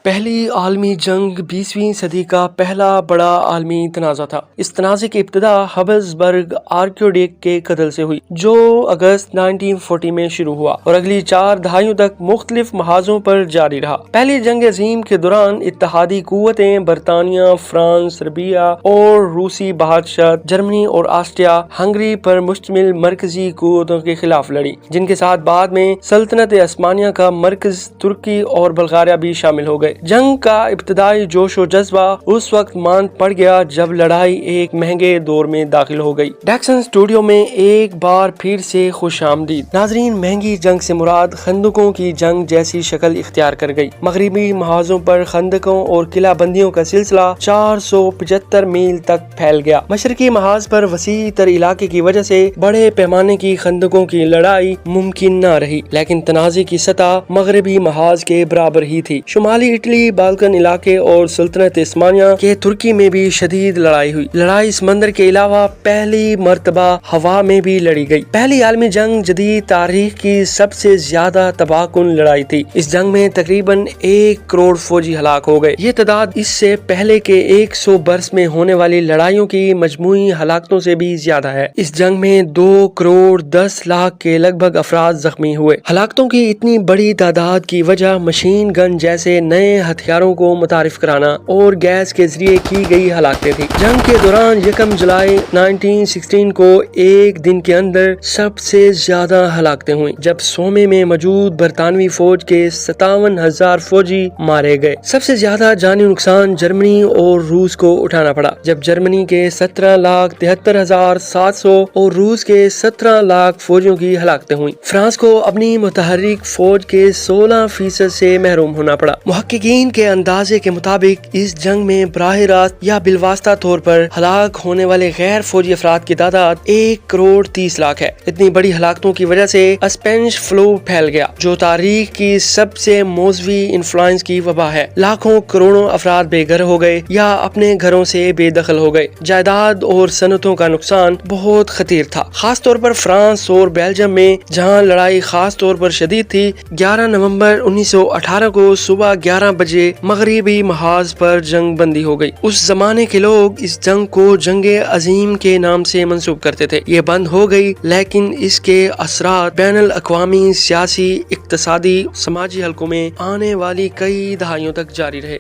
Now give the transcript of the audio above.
پہلی عالمی جنگ 20ویں صدی کا پہلا بڑا عالمی تنازع تھا۔ اس تنازع کی ابتدا ہبسبرگ آرکیڈیک کے قتل سے ہوئی، جو اگست 1940 میں شروع ہوا اور اگلی 4 دہائیوں تک مختلف محاذوں پر جاری رہا۔ پہلی جنگ عظیم کے دوران اتحادی قوتیں برطانیہ، فرانس، سربیا اور روسی بادشاہ جرمنی اور آسٹریا ہنگری پر مشتمل مرکزی قوتوں کے خلاف لڑی، جن کے ساتھ بعد میں سلطنت عثمانیہ کا مرکز ترکی اور بلغاریہ بھی شامل ہو گئے۔ جنگ کا ابتدائی جوش و جذبہ اس وقت ماند پڑ گیا جب لڑائی ایک مہنگے دور میں داخل ہو گئی۔ ڈیکسن اسٹوڈیو میں ایک بار پھر سے خوش آمدید ناظرین۔ مہنگی جنگ سے مراد خندقوں کی جنگ جیسی شکل اختیار کر گئی۔ مغربی محاذوں پر خندقوں اور قلعہ بندیوں کا سلسلہ 475 میل تک پھیل گیا۔ مشرقی محاذ پر وسیع تر علاقے کی وجہ سے بڑے پیمانے کی خندقوں کی لڑائی ممکن نہ رہی، لیکن تنازع کی سطح مغربی محاذ کے برابر ہی تھی۔ شمالی اٹلی، بالکن علاقے اور سلطنت عثمانیہ کے ترکی میں بھی شدید لڑائی ہوئی۔ لڑائی سمندر کے علاوہ پہلی مرتبہ ہوا میں بھی لڑی گئی۔ پہلی عالمی جنگ جدید تاریخ کی سب سے زیادہ تباہ کن لڑائی تھی۔ اس جنگ میں تقریباً 1 کروڑ فوجی ہلاک ہو گئے۔ یہ تعداد اس سے پہلے کے 100 برس میں ہونے والی لڑائیوں کی مجموعی ہلاکتوں سے بھی زیادہ ہے۔ اس جنگ میں 2 کروڑ 10 لاکھ کے لگ بھگ افراد زخمی ہوئے۔ ہلاکتوں کی اتنی بڑی تعداد کی وجہ مشین گن جیسے نئے ہتھیاروں کو متعارف کرانا اور گیس کے ذریعے کی گئی ہلاکتیں تھی۔ جنگ کے دوران 1 جولائی 1916 کو ایک دن کے اندر سب سے زیادہ ہلاکتیں ہوئیں، جب سومے میں موجود برطانوی فوج کے 57,000 فوجی مارے گئے۔ سب سے زیادہ جانی نقصان جرمنی اور روس کو اٹھانا پڑا، جب جرمنی کے 17,73,700 اور روس کے 17 لاکھ فوجیوں کی ہلاکتیں ہوئیں۔ فرانس کو اپنی متحرک فوج کے 16% سے محروم ہونا پڑا۔ محققین کے اندازے کے مطابق اس جنگ میں براہ راست یا بالواسطہ طور پر ہلاک ہونے والے غیر فوجی افراد کی تعداد 1 کروڑ 30 لاکھ ہے۔ اتنی بڑی ہلاکتوں کی وجہ سے اسپینش فلو پھیل گیا، جو تاریخ کی سب سے موذی انفلوئنس کی وبا ہے۔ لاکھوں کروڑوں افراد بے گھر ہو گئے یا اپنے گھروں سے بے دخل ہو گئے۔ جائیداد اور صنعتوں کا نقصان بہت خطیر تھا، خاص طور پر فرانس اور بیلجیم میں، جہاں لڑائی خاص طور پر شدید تھی۔ 11 نومبر 1918 کو صبح 11 بجے مغربی محاذ پر جنگ بندی ہو گئی۔ اس زمانے کے لوگ اس جنگ کو جنگ عظیم کے نام سے منسوب کرتے تھے۔ یہ بند ہو گئی، لیکن اس کے اثرات بین الاقوامی سیاسی، اقتصادی، سماجی حلقوں میں آنے والی کئی دہائیوں تک جاری رہے۔